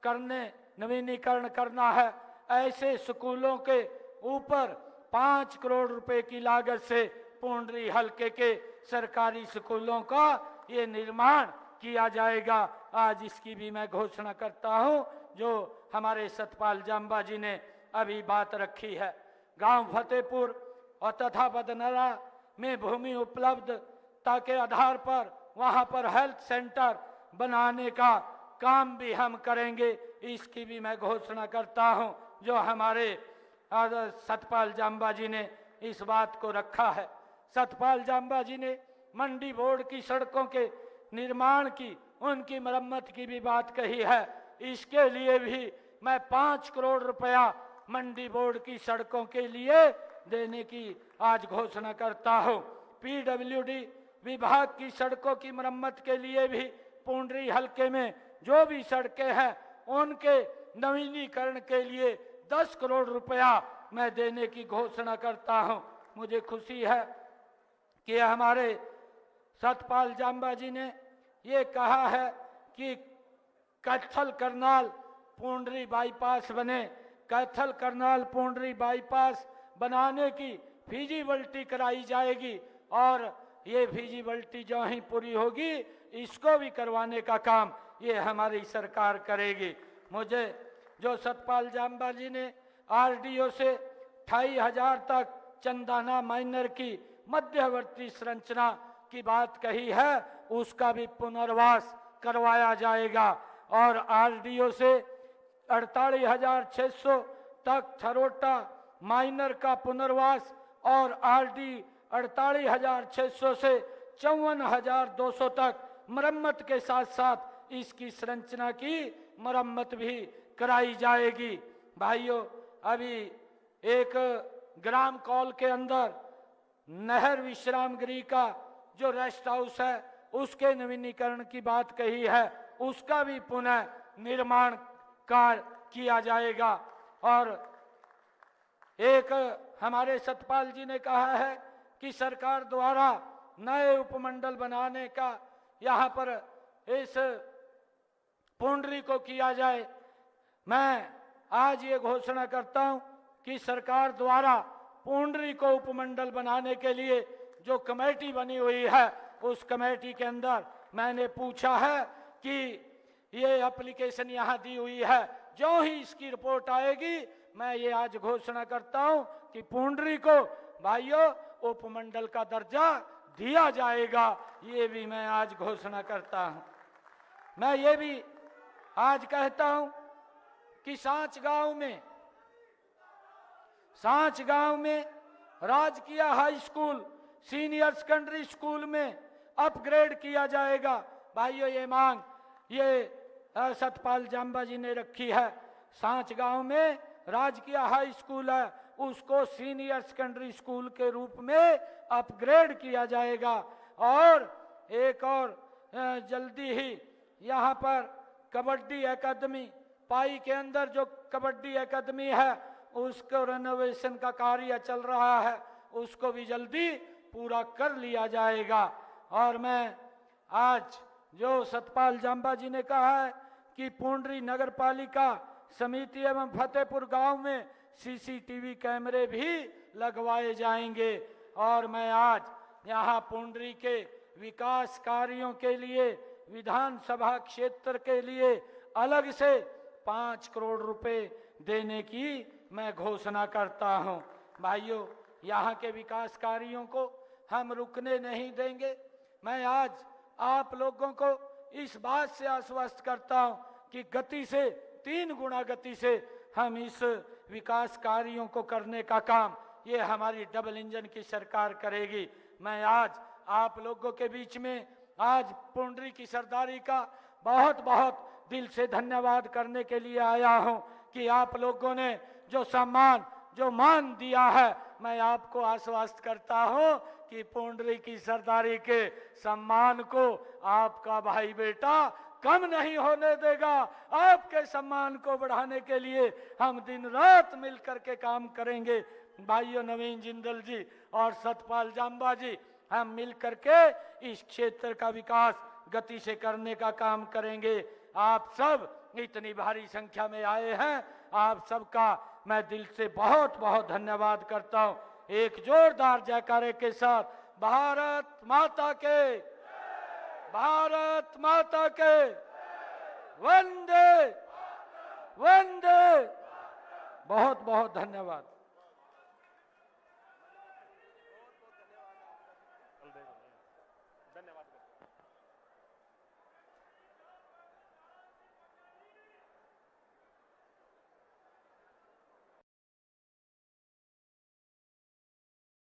करने, नवीनीकरण करना है, ऐसे स्कूलों के ऊपर 5 करोड़ रुपए की लागत से पुंडरी हलके के सरकारी स्कूलों का ये निर्माण किया जाएगा। आज इसकी भी मैं घोषणा करता हूं, जो हमारे सतपाल जांबा जी ने अभी बात रखी है। गांव फतेहपुर और तथा बदनरा में भूमि उपलब्धता के आधार पर वहां पर हेल्थ सेंटर बनाने का काम भी हम करेंगे, इसकी भी मैं घोषणा करता हूं, जो हमारे सतपाल जांबा जी ने इस बात को रखा है। सतपाल जांबा जी ने मंडी बोर्ड की सड़कों के निर्माण की, उनकी मरम्मत की भी बात कही है। इसके लिए भी मैं 5 करोड़ रुपया मंडी बोर्ड की सड़कों के लिए देने की आज घोषणा करता हूं। पीडब्ल्यूडी विभाग की सड़कों की मरम्मत के लिए भी पुंडरी हलके में जो भी सड़कें हैं उनके नवीनीकरण के लिए 10 करोड़ रुपया मैं देने की घोषणा करता हूं। मुझे खुशी है कि हमारे सतपाल जांबा जी ने ये कहा है कि कैथल करनाल पुंडरी बाईपास बने। कैथल करनाल पुंडरी बाईपास बनाने की फिजिबिलिटी कराई जाएगी और ये फिजिबिलिटी जो ही पूरी होगी इसको भी करवाने का काम ये हमारी सरकार करेगी। मुझे जो सतपाल जांबा जी ने आरडीओ से 28,000 तक चंदाना माइनर की मध्यवर्ती संरचना की बात कही है, उसका भी पुनर्वास करवाया जाएगा और आरडीओ से 48,600 तक थरोटा माइनर का पुनर्वास और आरडी 48,600 से 54,200 तक मरम्मत के साथ साथ इसकी संरचना की मरम्मत भी कराई जाएगी। भाइयों, अभी एक ग्राम कॉल के अंदर नहर विश्राम गृह का जो रेस्ट हाउस है उसके नवीनीकरण की बात कही है, उसका भी पुनः निर्माण कार्य किया जाएगा। और एक हमारे सतपाल जी ने कहा है कि सरकार द्वारा नए उपमंडल बनाने का यहाँ पर इस पुंडरी को किया जाए। मैं आज ये घोषणा करता हूँ कि सरकार द्वारा पुंडरी को उपमंडल बनाने के लिए जो कमेटी बनी हुई है उस कमेटी के अंदर मैंने पूछा है कि ये एप्लीकेशन यहाँ दी हुई है, जो ही इसकी रिपोर्ट आएगी मैं ये आज घोषणा करता हूँ कि पुंडरी को भाइयों उपमंडल का दर्जा दिया जाएगा। ये भी मैं आज घोषणा करता हूँ। मैं ये भी आज कहता हूँ कि सांच गांव में राजकीय high school senior secondary school में अपग्रेड किया जाएगा। भाइयों, ये मांग ये सतपाल जांबा जी ने रखी है। सांच गांव में राजकीय हाई स्कूल है, उसको सीनियर सेकेंडरी स्कूल के रूप में अपग्रेड किया जाएगा। और एक और जल्दी ही यहाँ पर कबड्डी एकेडमी पाई के अंदर जो कबड्डी एकेडमी है उसको रेनोवेशन का कार्य चल रहा है, उसको भी जल्दी पूरा कर लिया जाएगा। और मैं आज जो सतपाल जांबा जी ने कहा है कि पुंडरी नगर पालिका समिति एवं फतेहपुर गांव में सीसीटीवी कैमरे भी लगवाए जाएंगे। और मैं आज यहाँ पुंडरी के विकास कार्यों के लिए विधानसभा क्षेत्र के लिए अलग से 5 करोड़ रुपए देने की मैं घोषणा करता हूँ। भाइयों, यहाँ के विकास कार्यों को हम रुकने नहीं देंगे। मैं आज आप लोगों को इस बात से आश्वस्त करता हूँ कि गति से 3 गुना गति से हम इस विकास कार्यों को करने का काम ये हमारी डबल इंजन की सरकार करेगी। मैं आज आप लोगों के बीच में आज पुंडरी की सरदारी का बहुत बहुत दिल से धन्यवाद करने के लिए आया हूं कि आप लोगों ने जो सम्मान जो मान दिया है, मैं आपको आश्वस्त करता हूं कि पुंडरी की सरदारी के सम्मान को आपका भाई बेटा कम नहीं होने देगा। आपके सम्मान को बढ़ाने के लिए हम दिन रात मिलकर के काम करेंगे। भाइयों नवीन जिंदल जी और सतपाल जांबा जी, हम मिल करके इस क्षेत्र का विकास गति से करने का काम करेंगे। आप सब इतनी भारी संख्या में आए हैं, आप सबका मैं दिल से बहुत बहुत धन्यवाद करता हूं। एक जोरदार जयकारे के साथ भारत माता के, भारत माता के, वंदे वंदे। बहुत बहुत धन्यवाद।